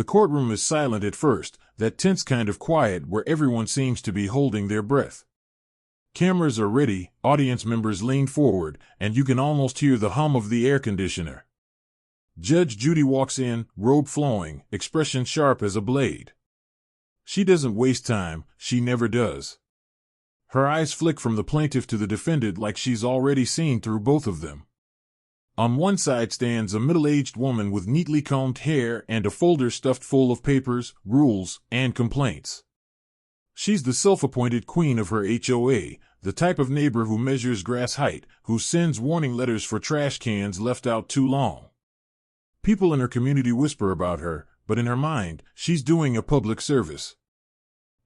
The courtroom is silent at first, that tense kind of quiet where everyone seems to be holding their breath. Cameras are ready, audience members lean forward, and you can almost hear the hum of the air conditioner. Judge Judy walks in, robe flowing, expression sharp as a blade. She doesn't waste time, she never does. Her eyes flick from the plaintiff to the defendant like she's already seen through both of them. On one side stands a middle-aged woman with neatly combed hair and a folder stuffed full of papers, rules, and complaints. She's the self-appointed queen of her HOA, the type of neighbor who measures grass height, who sends warning letters for trash cans left out too long. People in her community whisper about her, but in her mind, she's doing a public service.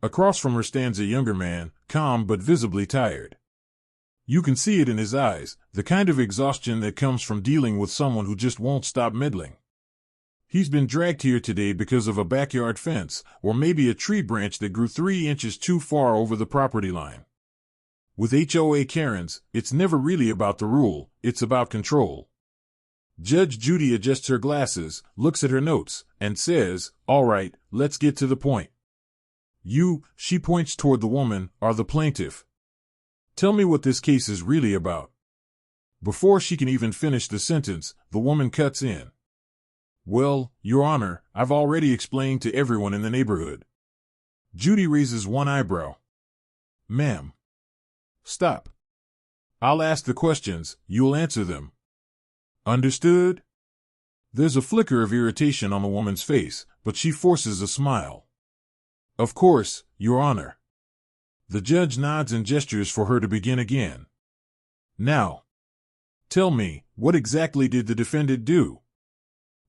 Across from her stands a younger man, calm but visibly tired. You can see it in his eyes, the kind of exhaustion that comes from dealing with someone who just won't stop meddling. He's been dragged here today because of a backyard fence, or maybe a tree branch that grew 3 inches too far over the property line. With HOA Karens, it's never really about the rule, it's about control. Judge Judy adjusts her glasses, looks at her notes, and says, "All right, let's get to the point. You," she points toward the woman, "are the plaintiff. Tell me what this case is really about." Before she can even finish the sentence, the woman cuts in. "Well, Your Honor, I've already explained to everyone in the neighborhood." Judy raises one eyebrow. "Ma'am. Stop. I'll ask the questions, you'll answer them. Understood?" There's a flicker of irritation on the woman's face, but she forces a smile. "Of course, Your Honor." The judge nods and gestures for her to begin again. "Now, tell me, what exactly did the defendant do?"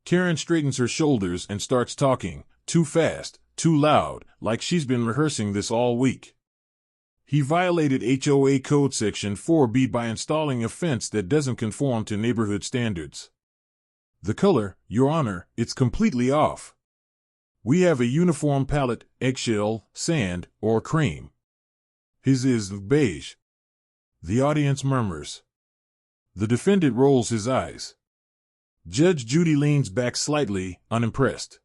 Karen straightens her shoulders and starts talking, too fast, too loud, like she's been rehearsing this all week. "He violated HOA Code Section 4B by installing a fence that doesn't conform to neighborhood standards. The color, Your Honor, it's completely off. We have a uniform palette, eggshell, sand, or cream. His is beige." The audience murmurs. The defendant rolls his eyes. Judge Judy leans back slightly, unimpressed.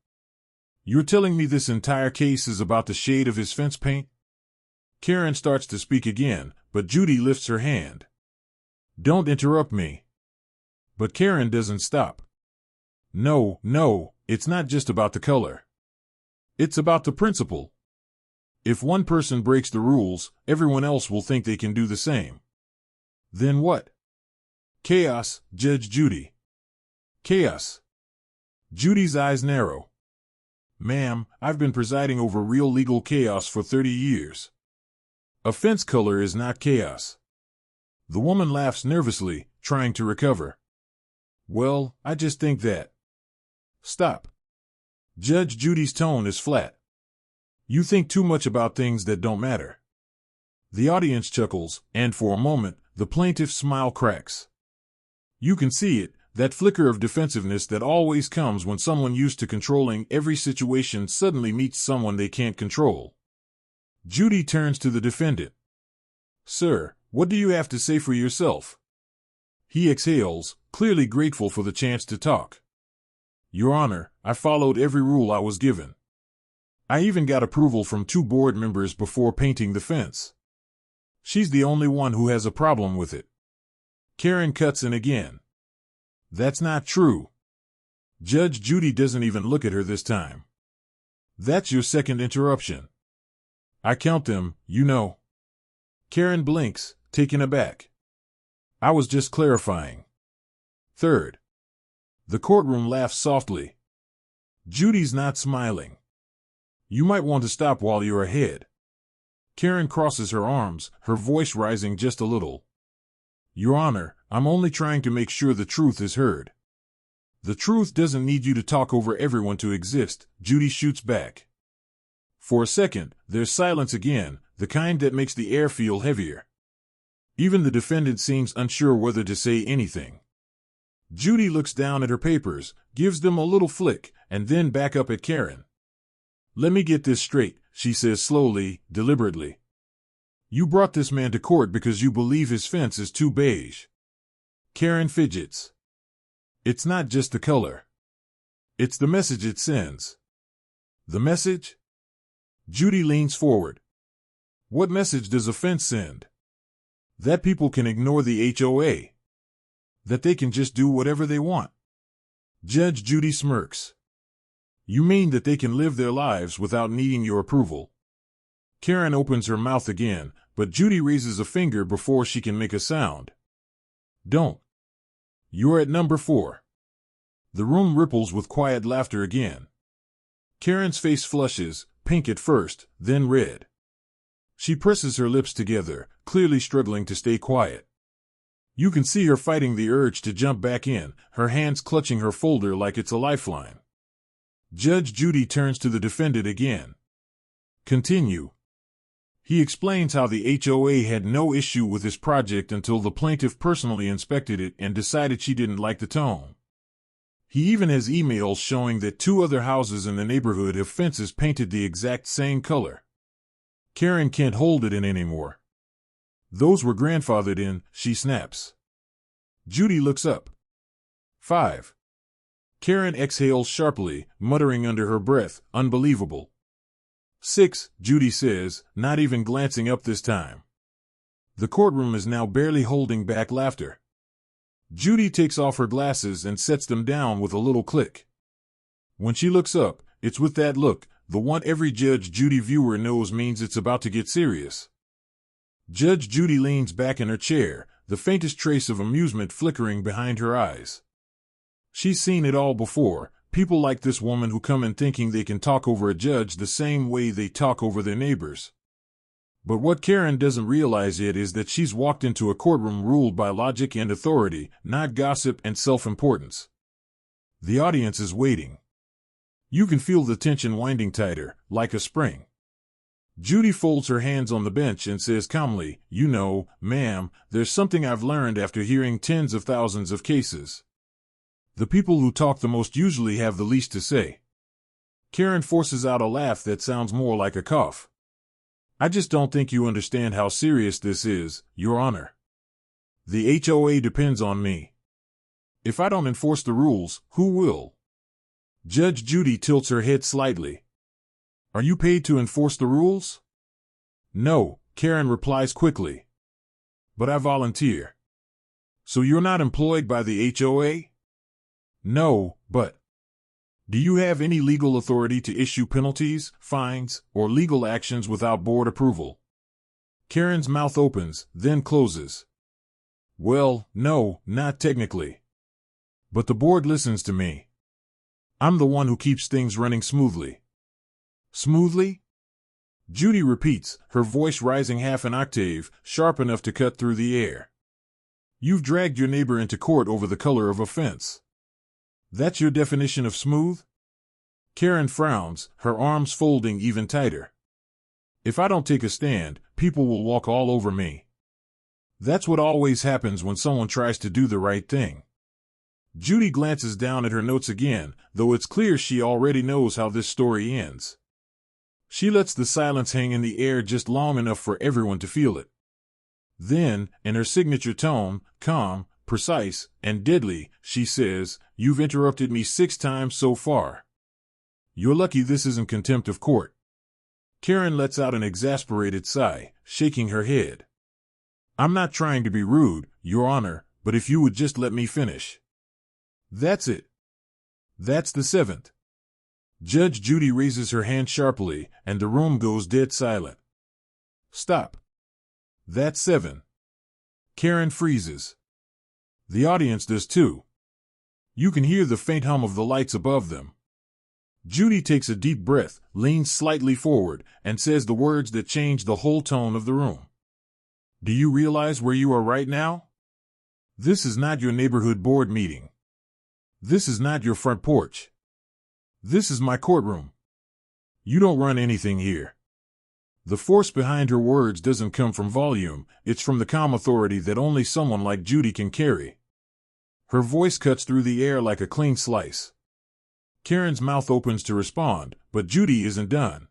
"You're telling me this entire case is about the shade of his fence paint?" Karen starts to speak again, but Judy lifts her hand. "Don't interrupt me." But Karen doesn't stop. No, it's not just about the color. It's about the principle. If one person breaks the rules, everyone else will think they can do the same. Then what? Chaos, Judge Judy. Chaos. Judy's eyes narrow. "Ma'am, I've been presiding over real legal chaos for 30 years. A fence color is not chaos." The woman laughs nervously, trying to recover. "Well, I just think that." "Stop." Judge Judy's tone is flat. "You think too much about things that don't matter." The audience chuckles, and for a moment, the plaintiff's smile cracks. You can see it, that flicker of defensiveness that always comes when someone used to controlling every situation suddenly meets someone they can't control. Judy turns to the defendant. "Sir, what do you have to say for yourself?" He exhales, clearly grateful for the chance to talk. "Your Honor, I followed every rule I was given. I even got approval from 2 board members before painting the fence. She's the only one who has a problem with it." Karen cuts in again. "That's not true." Judge Judy doesn't even look at her this time. "That's your second interruption. I count them, you know." Karen blinks, taken aback. "I was just clarifying." "Third." The courtroom laughs softly. Judy's not smiling. "You might want to stop while you're ahead." Karen crosses her arms, her voice rising just a little. "Your Honor, I'm only trying to make sure the truth is heard." "The truth doesn't need you to talk over everyone to exist," Judy shoots back. For a second, there's silence again, the kind that makes the air feel heavier. Even the defendant seems unsure whether to say anything. Judy looks down at her papers, gives them a little flick, and then back up at Karen. "Let me get this straight," she says slowly, deliberately. "You brought this man to court because you believe his fence is too beige." Karen fidgets. "It's not just the color. It's the message it sends. The message? Judy leans forward. What message does offense send? That people can ignore the HOA. That they can just do whatever they want. Judge Judy smirks. You mean that they can live their lives without needing your approval? Karen opens her mouth again, but Judy raises a finger before she can make a sound. Don't. You're at number 4. The room ripples with quiet laughter again. Karen's face flushes, pink at first, then red. She presses her lips together, clearly struggling to stay quiet. You can see her fighting the urge to jump back in, her hands clutching her folder like it's a lifeline. Judge Judy turns to the defendant again. Continue. He explains how the HOA had no issue with his project until the plaintiff personally inspected it and decided she didn't like the tone. He even has emails showing that 2 other houses in the neighborhood have fences painted the exact same color. Karen can't hold it in anymore. Those were grandfathered in, she snaps. Judy looks up. 5. Karen exhales sharply, muttering under her breath, unbelievable. 6, Judy says, not even glancing up this time. The courtroom is now barely holding back laughter. Judy takes off her glasses and sets them down with a little click. When she looks up, it's with that look, the one every Judge Judy viewer knows means it's about to get serious. Judge Judy leans back in her chair, the faintest trace of amusement flickering behind her eyes. She's seen it all before, people like this woman who come in thinking they can talk over a judge the same way they talk over their neighbors. But what Karen doesn't realize yet is that she's walked into a courtroom ruled by logic and authority, not gossip and self-importance. The audience is waiting. You can feel the tension winding tighter, like a spring. Judy folds her hands on the bench and says calmly, "You know, ma'am, there's something I've learned after hearing tens of thousands of cases. The people who talk the most usually have the least to say." Karen forces out a laugh that sounds more like a cough. "I just don't think you understand how serious this is, Your Honor. The HOA depends on me. If I don't enforce the rules, who will?" Judge Judy tilts her head slightly. "Are you paid to enforce the rules?" "No," Karen replies quickly. "But I volunteer." "So you're not employed by the HOA?" "No, but..." "Do you have any legal authority to issue penalties, fines, or legal actions without board approval?" Karen's mouth opens, then closes. "Well, no, not technically. But the board listens to me. I'm the one who keeps things running smoothly." "Smoothly?" Judy repeats, her voice rising half an octave, sharp enough to cut through the air. "You've dragged your neighbor into court over the color of a fence. That's your definition of smooth?" Karen frowns, her arms folding even tighter. "If I don't take a stand, people will walk all over me. That's what always happens when someone tries to do the right thing." Judy glances down at her notes again, though it's clear she already knows how this story ends. She lets the silence hang in the air just long enough for everyone to feel it. Then, in her signature tone, calm, precise, and deadly, she says, "You've interrupted me 6 times so far. You're lucky this isn't contempt of court." Karen lets out an exasperated sigh, shaking her head. "I'm not trying to be rude, Your Honor, but if you would just let me finish." "That's it. That's the 7th. Judge Judy raises her hand sharply, and the room goes dead silent. "Stop. That's 7. Karen freezes. The audience does too. You can hear the faint hum of the lights above them. Judy takes a deep breath, leans slightly forward, and says the words that change the whole tone of the room. "Do you realize where you are right now? This is not your neighborhood board meeting. This is not your front porch. This is my courtroom. You don't run anything here." The force behind her words doesn't come from volume, it's from the calm authority that only someone like Judy can carry. Her voice cuts through the air like a clean slice. Karen's mouth opens to respond, but Judy isn't done.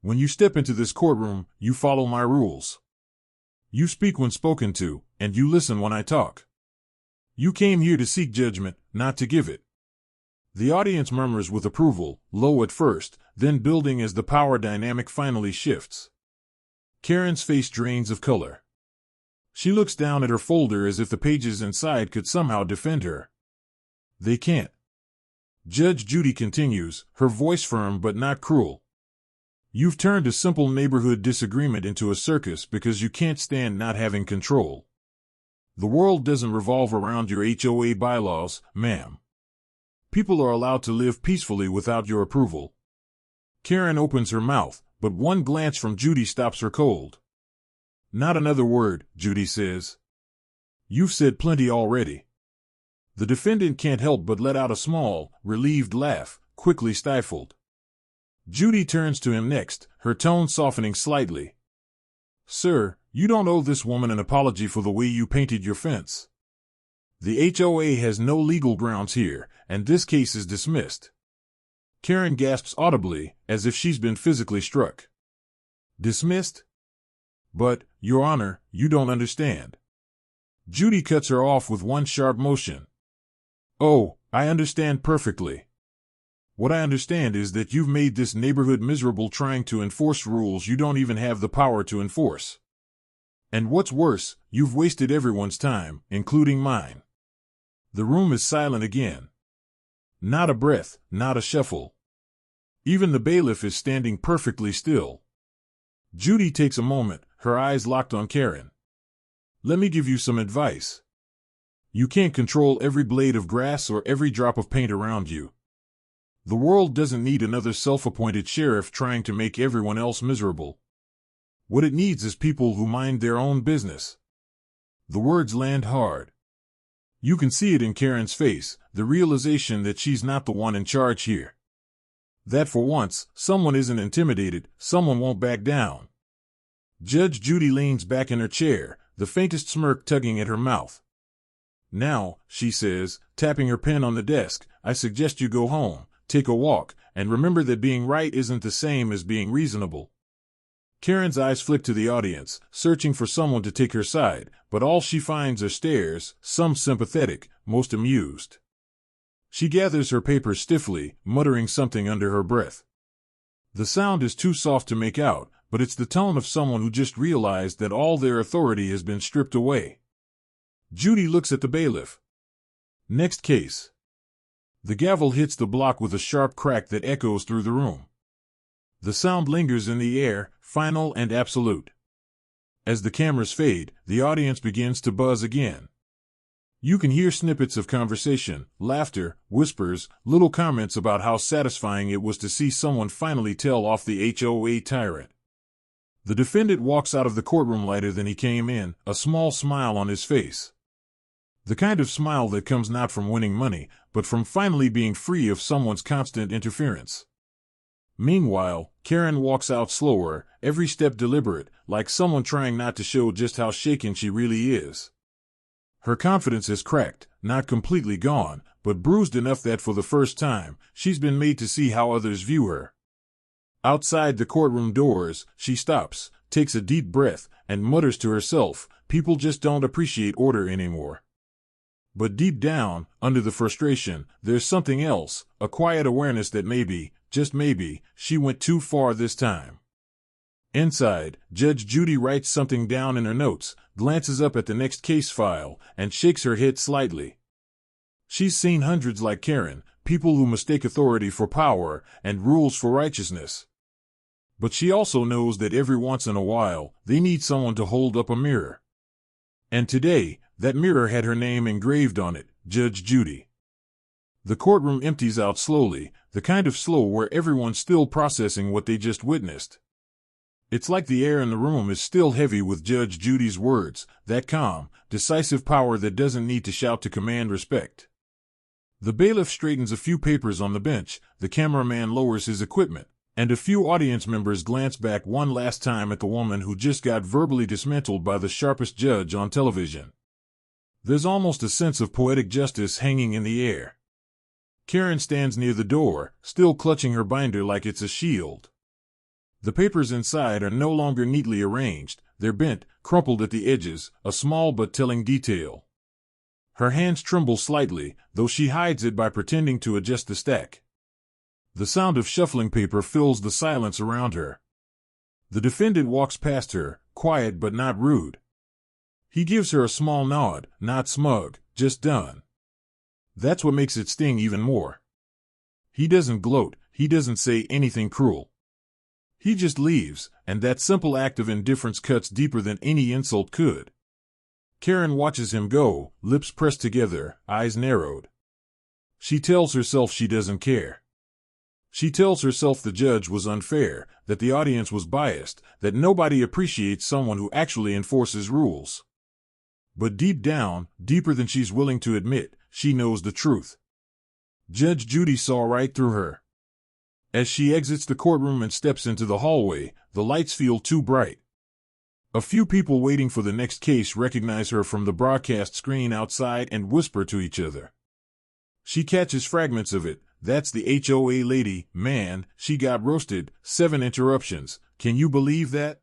"When you step into this courtroom, you follow my rules. You speak when spoken to, and you listen when I talk. You came here to seek judgment, not to give it. The audience murmurs with approval, low at first, then building as the power dynamic finally shifts. Karen's face drains of color. She looks down at her folder as if the pages inside could somehow defend her. They can't. Judge Judy continues, her voice firm but not cruel. You've turned a simple neighborhood disagreement into a circus because you can't stand not having control. The world doesn't revolve around your HOA bylaws, ma'am. People are allowed to live peacefully without your approval. Karen opens her mouth, but one glance from Judy stops her cold. Not another word, Judy says. You've said plenty already. The defendant can't help but let out a small, relieved laugh, quickly stifled. Judy turns to him next, her tone softening slightly. Sir, you don't owe this woman an apology for the way you painted your fence. The HOA has no legal grounds here, and this case is dismissed. Karen gasps audibly, as if she's been physically struck. Dismissed? But, Your Honor, you don't understand. Judy cuts her off with one sharp motion. Oh, I understand perfectly. What I understand is that you've made this neighborhood miserable trying to enforce rules you don't even have the power to enforce. And what's worse, you've wasted everyone's time, including mine. The room is silent again. Not a breath, not a shuffle. Even the bailiff is standing perfectly still. Judy takes a moment, her eyes locked on Karen. Let me give you some advice. You can't control every blade of grass or every drop of paint around you. The world doesn't need another self-appointed sheriff trying to make everyone else miserable. What it needs is people who mind their own business. The words land hard. You can see it in Karen's face, the realization that she's not the one in charge here. That for once, someone isn't intimidated, someone won't back down. Judge Judy leans back in her chair, the faintest smirk tugging at her mouth. Now, she says, tapping her pen on the desk, I suggest you go home, take a walk, and remember that being right isn't the same as being reasonable. Karen's eyes flick to the audience, searching for someone to take her side, but all she finds are stares, some sympathetic, most amused. She gathers her papers stiffly, muttering something under her breath. The sound is too soft to make out, but it's the tone of someone who just realized that all their authority has been stripped away. Judy looks at the bailiff. Next case. The gavel hits the block with a sharp crack that echoes through the room. The sound lingers in the air, final and absolute. As the cameras fade, the audience begins to buzz again. You can hear snippets of conversation, laughter, whispers, little comments about how satisfying it was to see someone finally tell off the HOA tyrant. The defendant walks out of the courtroom lighter than he came in, a small smile on his face. The kind of smile that comes not from winning money, but from finally being free of someone's constant interference. Meanwhile, Karen walks out slower, every step deliberate, like someone trying not to show just how shaken she really is. Her confidence has cracked, not completely gone, but bruised enough that for the first time, she's been made to see how others view her. Outside the courtroom doors, she stops, takes a deep breath, and mutters to herself, people just don't appreciate order anymore. But deep down, under the frustration, there's something else, a quiet awareness that maybe, just maybe, she went too far this time. Inside, Judge Judy writes something down in her notes, glances up at the next case file, and shakes her head slightly. She's seen hundreds like Karen, people who mistake authority for power and rules for righteousness. But she also knows that every once in a while, they need someone to hold up a mirror. And today, that mirror had her name engraved on it, Judge Judy. The courtroom empties out slowly, the kind of slow where everyone's still processing what they just witnessed. It's like the air in the room is still heavy with Judge Judy's words, that calm, decisive power that doesn't need to shout to command respect. The bailiff straightens a few papers on the bench, the cameraman lowers his equipment, and a few audience members glance back one last time at the woman who just got verbally dismantled by the sharpest judge on television. There's almost a sense of poetic justice hanging in the air. Karen stands near the door, still clutching her binder like it's a shield. The papers inside are no longer neatly arranged, they're bent, crumpled at the edges, a small but telling detail. Her hands tremble slightly, though she hides it by pretending to adjust the stack. The sound of shuffling paper fills the silence around her. The defendant walks past her, quiet but not rude. He gives her a small nod, not smug, just done. That's what makes it sting even more. He doesn't gloat, he doesn't say anything cruel. He just leaves, and that simple act of indifference cuts deeper than any insult could. Karen watches him go, lips pressed together, eyes narrowed. She tells herself she doesn't care. She tells herself the judge was unfair, that the audience was biased, that nobody appreciates someone who actually enforces rules. But deep down, deeper than she's willing to admit, she knows the truth. Judge Judy saw right through her. As she exits the courtroom and steps into the hallway, the lights feel too bright. A few people waiting for the next case recognize her from the broadcast screen outside and whisper to each other. She catches fragments of it. That's the HOA lady, man, she got roasted, 7 interruptions, can you believe that?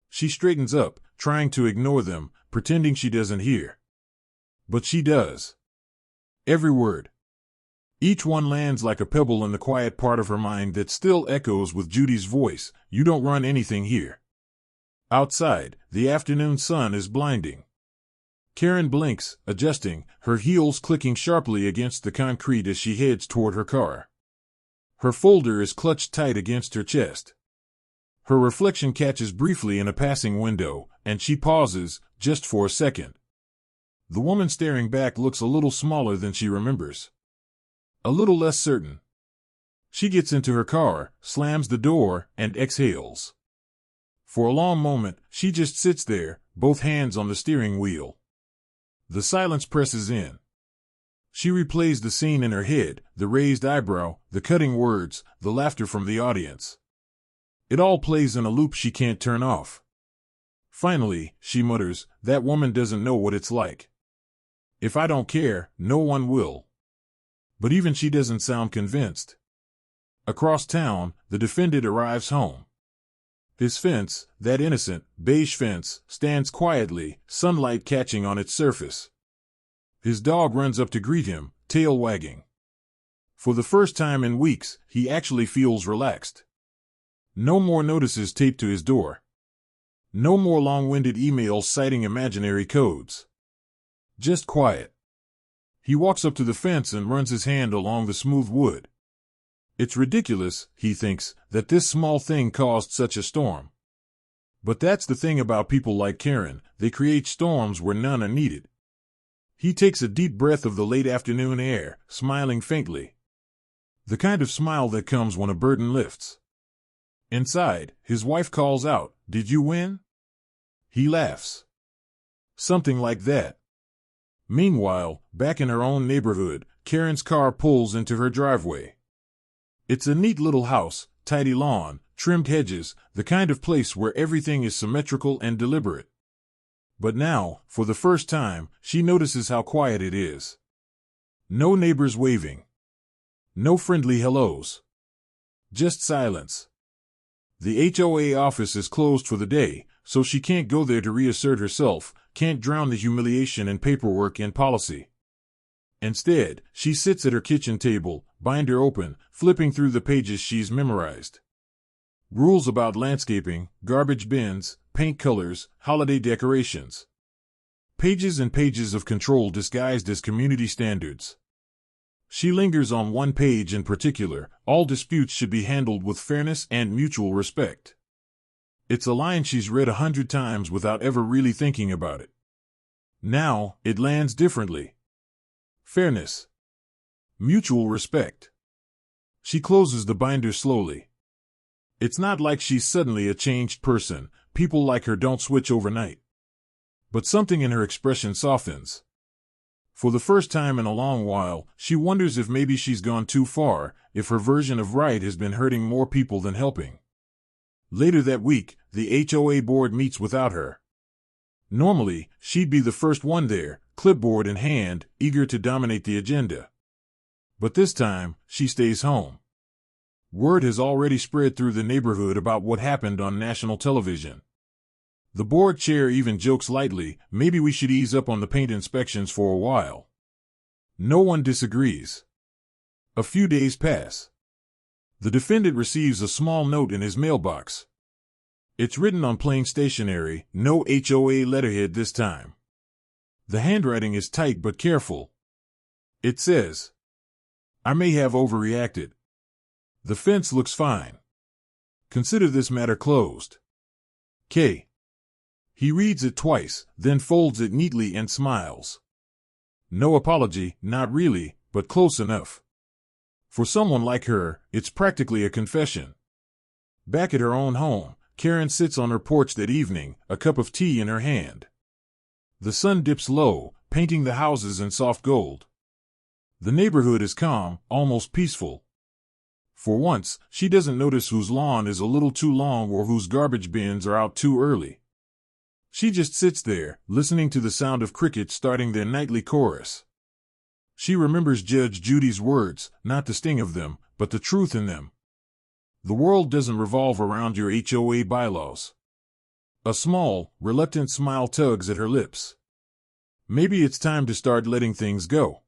She straightens up, trying to ignore them, pretending she doesn't hear. But she does. Every word. Each one lands like a pebble in the quiet part of her mind that still echoes with Judy's voice, you don't run anything here. Outside, the afternoon sun is blinding. Karen blinks, adjusting, her heels clicking sharply against the concrete as she heads toward her car. Her folder is clutched tight against her chest. Her reflection catches briefly in a passing window, and she pauses, just for a second. The woman staring back looks a little smaller than she remembers. A little less certain. She gets into her car, slams the door, and exhales. For a long moment, she just sits there, both hands on the steering wheel. The silence presses in. She replays the scene in her head, the raised eyebrow, the cutting words, the laughter from the audience. It all plays in a loop she can't turn off. Finally, she mutters, that woman doesn't know what it's like. If I don't care, no one will. But even she doesn't sound convinced. Across town, the defendant arrives home. His fence, that innocent, beige fence, stands quietly, sunlight catching on its surface. His dog runs up to greet him, tail wagging. For the first time in weeks, he actually feels relaxed. No more notices taped to his door. No more long-winded emails citing imaginary codes. Just quiet. He walks up to the fence and runs his hand along the smooth wood. It's ridiculous, he thinks, that this small thing caused such a storm. But that's the thing about people like Karen, they create storms where none are needed. He takes a deep breath of the late afternoon air, smiling faintly. The kind of smile that comes when a burden lifts. Inside, his wife calls out, "Did you win?" He laughs. Something like that. Meanwhile, back in her own neighborhood, Karen's car pulls into her driveway. It's a neat little house, tidy lawn, trimmed hedges, the kind of place where everything is symmetrical and deliberate. But now, for the first time, she notices how quiet it is. No neighbors waving. No friendly hellos. Just silence. The HOA office is closed for the day, so she can't go there to reassert herself, can't drown the humiliation in paperwork and policy. Instead, she sits at her kitchen table, binder open, flipping through the pages she's memorized. Rules about landscaping, garbage bins, paint colors, holiday decorations. Pages and pages of control disguised as community standards. She lingers on one page in particular, all disputes should be handled with fairness and mutual respect. It's a line she's read 100 times without ever really thinking about it. Now, it lands differently. Fairness. Mutual respect. She closes the binder slowly. It's not like she's suddenly a changed person, people like her don't switch overnight. But something in her expression softens. For the first time in a long while, she wonders if maybe she's gone too far, if her version of right has been hurting more people than helping. Later that week, the HOA board meets without her. Normally, she'd be the first one there, clipboard in hand, eager to dominate the agenda. But this time, she stays home. Word has already spread through the neighborhood about what happened on national television. The board chair even jokes lightly, maybe we should ease up on the paint inspections for a while. No one disagrees. A few days pass. The defendant receives a small note in his mailbox. It's written on plain stationery, no HOA letterhead this time. The handwriting is tight but careful. It says, "I may have overreacted. The fence looks fine. Consider this matter closed. K." He reads it twice, then folds it neatly and smiles. No apology, not really, but close enough. For someone like her, it's practically a confession. Back at her own home, Karen sits on her porch that evening, a cup of tea in her hand. The sun dips low, painting the houses in soft gold. The neighborhood is calm, almost peaceful. For once, she doesn't notice whose lawn is a little too long or whose garbage bins are out too early. She just sits there, listening to the sound of crickets starting their nightly chorus. She remembers Judge Judy's words, not the sting of them, but the truth in them. The world doesn't revolve around your HOA bylaws. A small, reluctant smile tugs at her lips. Maybe it's time to start letting things go.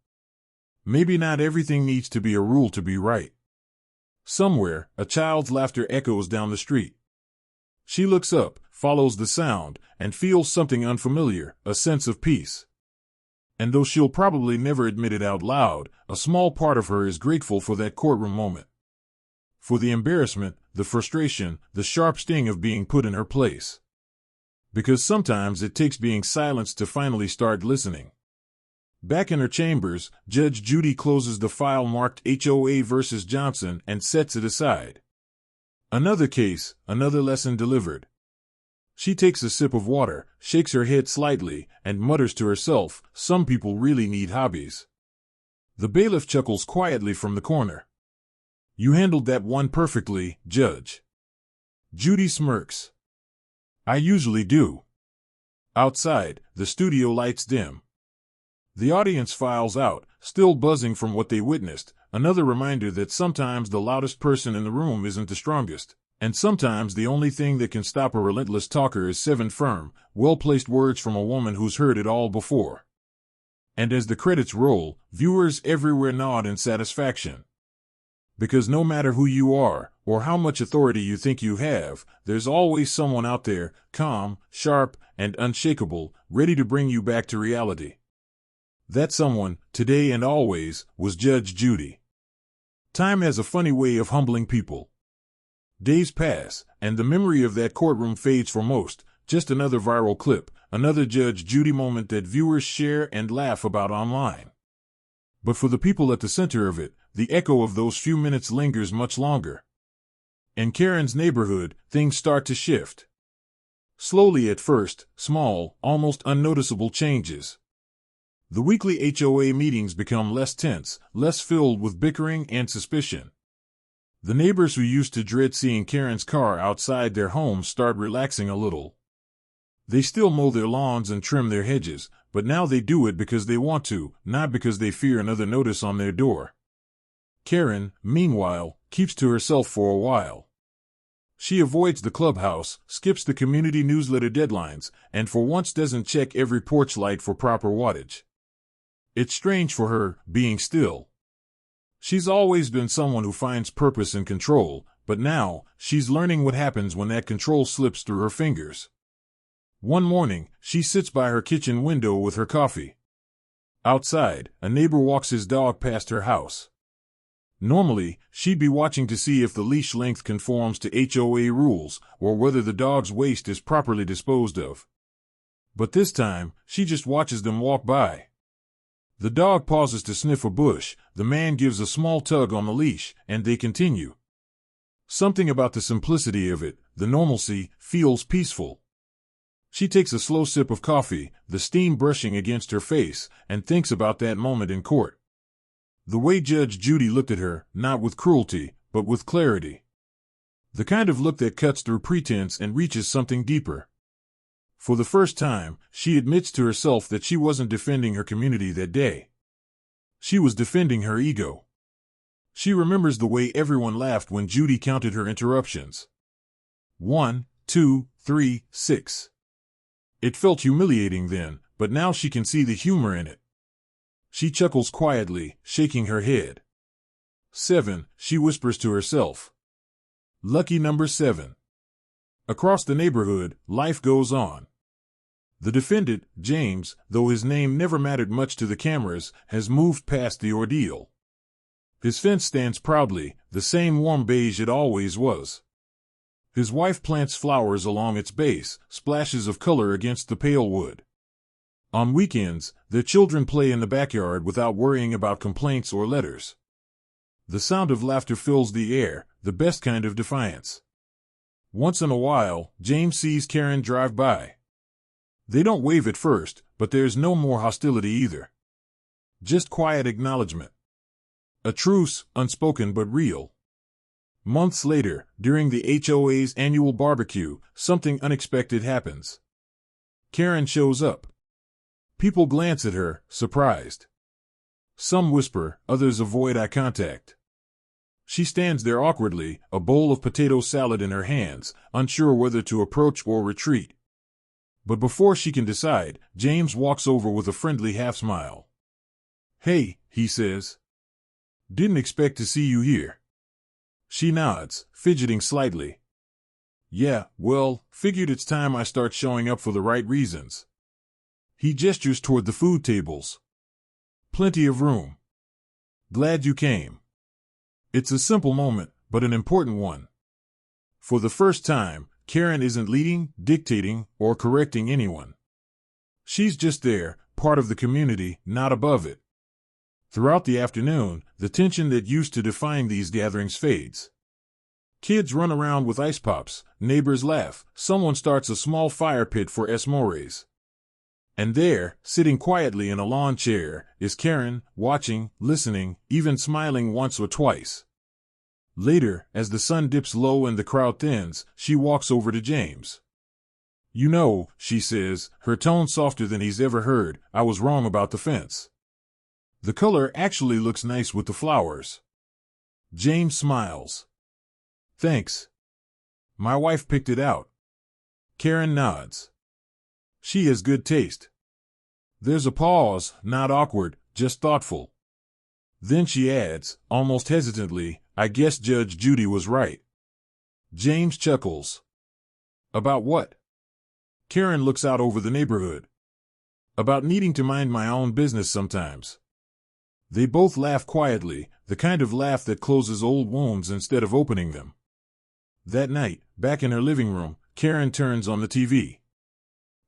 Maybe not everything needs to be a rule to be right. Somewhere, a child's laughter echoes down the street. She looks up, follows the sound, and feels something unfamiliar, a sense of peace. And though she'll probably never admit it out loud, a small part of her is grateful for that courtroom moment. For the embarrassment, the frustration, the sharp sting of being put in her place. Because sometimes it takes being silenced to finally start listening. Back in her chambers, Judge Judy closes the file marked HOA versus Johnson and sets it aside. Another case, another lesson delivered. She takes a sip of water, shakes her head slightly, and mutters to herself, some people really need hobbies. The bailiff chuckles quietly from the corner. You handled that one perfectly, Judge. Judy smirks. I usually do. Outside, the studio lights dim. The audience files out, still buzzing from what they witnessed, another reminder that sometimes the loudest person in the room isn't the strongest. And sometimes the only thing that can stop a relentless talker is 7 firm, well-placed words from a woman who's heard it all before. And as the credits roll, viewers everywhere nod in satisfaction. Because no matter who you are, or how much authority you think you have, there's always someone out there, calm, sharp, and unshakable, ready to bring you back to reality. That someone, today and always, was Judge Judy. Time has a funny way of humbling people. Days pass, and the memory of that courtroom fades for most, just another viral clip, another Judge Judy moment that viewers share and laugh about online. But for the people at the center of it, the echo of those few minutes lingers much longer. In Karen's neighborhood, things start to shift. Slowly at first, small, almost unnoticeable changes. The weekly HOA meetings become less tense, less filled with bickering and suspicion. The neighbors who used to dread seeing Karen's car outside their homes start relaxing a little. They still mow their lawns and trim their hedges, but now they do it because they want to, not because they fear another notice on their door. Karen, meanwhile, keeps to herself for a while. She avoids the clubhouse, skips the community newsletter deadlines, and for once doesn't check every porch light for proper wattage. It's strange for her, being still. She's always been someone who finds purpose in control, but now, she's learning what happens when that control slips through her fingers. One morning, she sits by her kitchen window with her coffee. Outside, a neighbor walks his dog past her house. Normally, she'd be watching to see if the leash length conforms to HOA rules, or whether the dog's waste is properly disposed of. But this time, she just watches them walk by. The dog pauses to sniff a bush, the man gives a small tug on the leash, and they continue. Something about the simplicity of it, the normalcy, feels peaceful. She takes a slow sip of coffee, the steam brushing against her face, and thinks about that moment in court. The way Judge Judy looked at her, not with cruelty, but with clarity. The kind of look that cuts through pretense and reaches something deeper. For the first time, she admits to herself that she wasn't defending her community that day. She was defending her ego. She remembers the way everyone laughed when Judy counted her interruptions. 1, 2, 3, 6. It felt humiliating then, but now she can see the humor in it. She chuckles quietly, shaking her head. 7, she whispers to herself. Lucky number 7. Across the neighborhood, life goes on. The defendant, James, though his name never mattered much to the cameras, has moved past the ordeal. His fence stands proudly, the same warm beige it always was. His wife plants flowers along its base, splashes of color against the pale wood. On weekends, their children play in the backyard without worrying about complaints or letters. The sound of laughter fills the air, the best kind of defiance. Once in a while, James sees Karen drive by. They don't wave at first, but there's no more hostility either. Just quiet acknowledgement. A truce, unspoken but real. Months later, during the HOA's annual barbecue, something unexpected happens. Karen shows up. People glance at her, surprised. Some whisper, others avoid eye contact. She stands there awkwardly, a bowl of potato salad in her hands, unsure whether to approach or retreat. But before she can decide, James walks over with a friendly half-smile. "Hey," he says. "Didn't expect to see you here." She nods, fidgeting slightly. "Yeah, well, figured it's time I start showing up for the right reasons." He gestures toward the food tables. "Plenty of room. Glad you came." It's a simple moment, but an important one. For the first time, Karen isn't leading, dictating, or correcting anyone. She's just there, part of the community, not above it. Throughout the afternoon, the tension that used to define these gatherings fades. Kids run around with ice pops, neighbors laugh, someone starts a small fire pit for s'mores. And there, sitting quietly in a lawn chair, is Karen, watching, listening, even smiling once or twice. Later, as the sun dips low and the crowd thins, she walks over to James. "You know," she says, her tone softer than he's ever heard, "I was wrong about the fence. The color actually looks nice with the flowers." James smiles. "Thanks. My wife picked it out." Karen nods. She has good taste. There's a pause, not awkward, just thoughtful. Then she adds, almost hesitantly, "I guess Judge Judy was right." James chuckles. "About what?" Karen looks out over the neighborhood. "About needing to mind my own business sometimes." They both laugh quietly, the kind of laugh that closes old wounds instead of opening them. That night, back in her living room, Karen turns on the TV.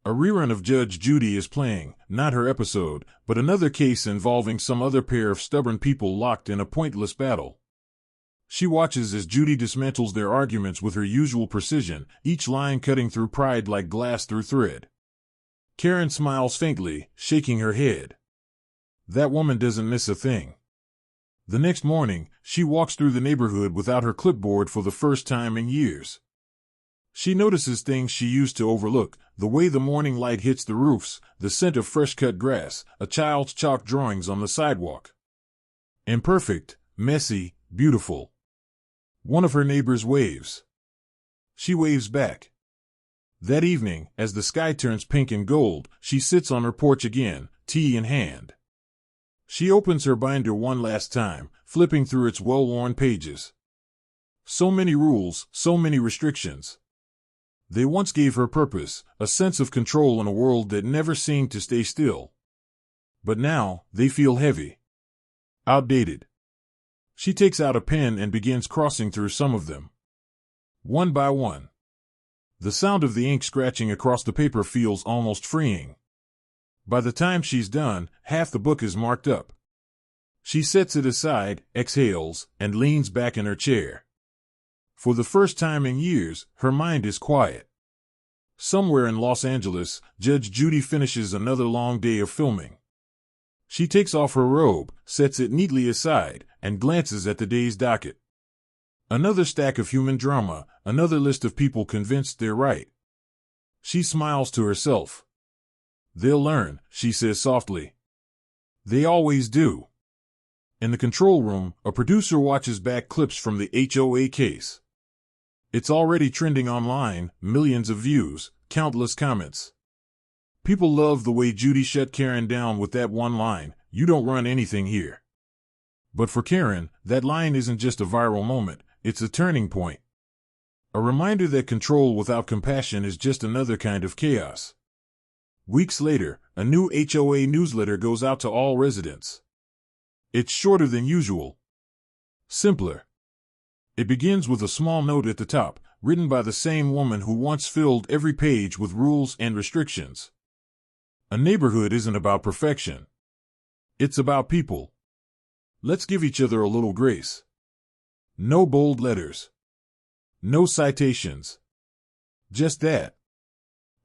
A rerun of Judge Judy is playing, not her episode, but another case involving some other pair of stubborn people locked in a pointless battle. She watches as Judy dismantles their arguments with her usual precision, each line cutting through pride like glass through thread. Karen smiles faintly, shaking her head. That woman doesn't miss a thing. The next morning, she walks through the neighborhood without her clipboard for the first time in years. She notices things she used to overlook, the way the morning light hits the roofs, the scent of fresh-cut grass, a child's chalk drawings on the sidewalk. Imperfect, messy, beautiful. One of her neighbors waves. She waves back. That evening, as the sky turns pink and gold, she sits on her porch again, tea in hand. She opens her binder one last time, flipping through its well-worn pages. So many rules, so many restrictions. They once gave her purpose, a sense of control in a world that never seemed to stay still. But now, they feel heavy. Outdated. She takes out a pen and begins crossing through some of them. One by one. The sound of the ink scratching across the paper feels almost freeing. By the time she's done, half the book is marked up. She sets it aside, exhales, and leans back in her chair. For the first time in years, her mind is quiet. Somewhere in Los Angeles, Judge Judy finishes another long day of filming. She takes off her robe, sets it neatly aside, and glances at the day's docket. Another stack of human drama, another list of people convinced they're right. She smiles to herself. "They'll learn," she says softly. They always do. In the control room, a producer watches back clips from the HOA case. It's already trending online, millions of views, countless comments. People love the way Judy shut Karen down with that one line, "You don't run anything here." But for Karen, that line isn't just a viral moment, it's a turning point. A reminder that control without compassion is just another kind of chaos. Weeks later, a new HOA newsletter goes out to all residents. It's shorter than usual. Simpler. It begins with a small note at the top, written by the same woman who once filled every page with rules and restrictions. A neighborhood isn't about perfection. It's about people. Let's give each other a little grace. No bold letters. No citations. Just that.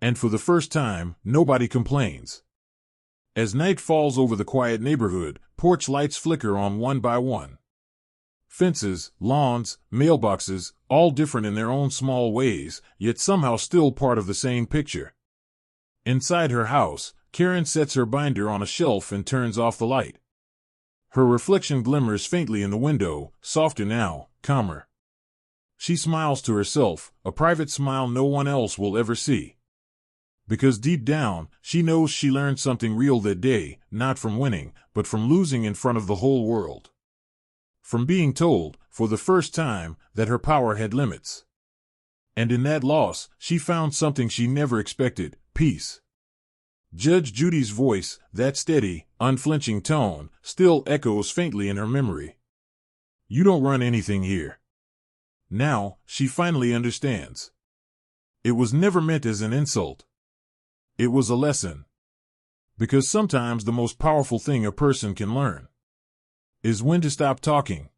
And for the first time, nobody complains. As night falls over the quiet neighborhood, porch lights flicker on one by one. Fences, lawns, mailboxes, all different in their own small ways, yet somehow still part of the same picture. Inside her house, Karen sets her binder on a shelf and turns off the light. Her reflection glimmers faintly in the window, softer now, calmer. She smiles to herself, a private smile no one else will ever see. Because deep down, she knows she learned something real that day, not from winning, but from losing in front of the whole world. From being told, for the first time, that her power had limits. And in that loss, she found something she never expected: peace. Judge Judy's voice, that steady, unflinching tone, still echoes faintly in her memory. "You don't run anything here." Now, she finally understands. It was never meant as an insult. It was a lesson. Because sometimes the most powerful thing a person can learn is when to stop talking.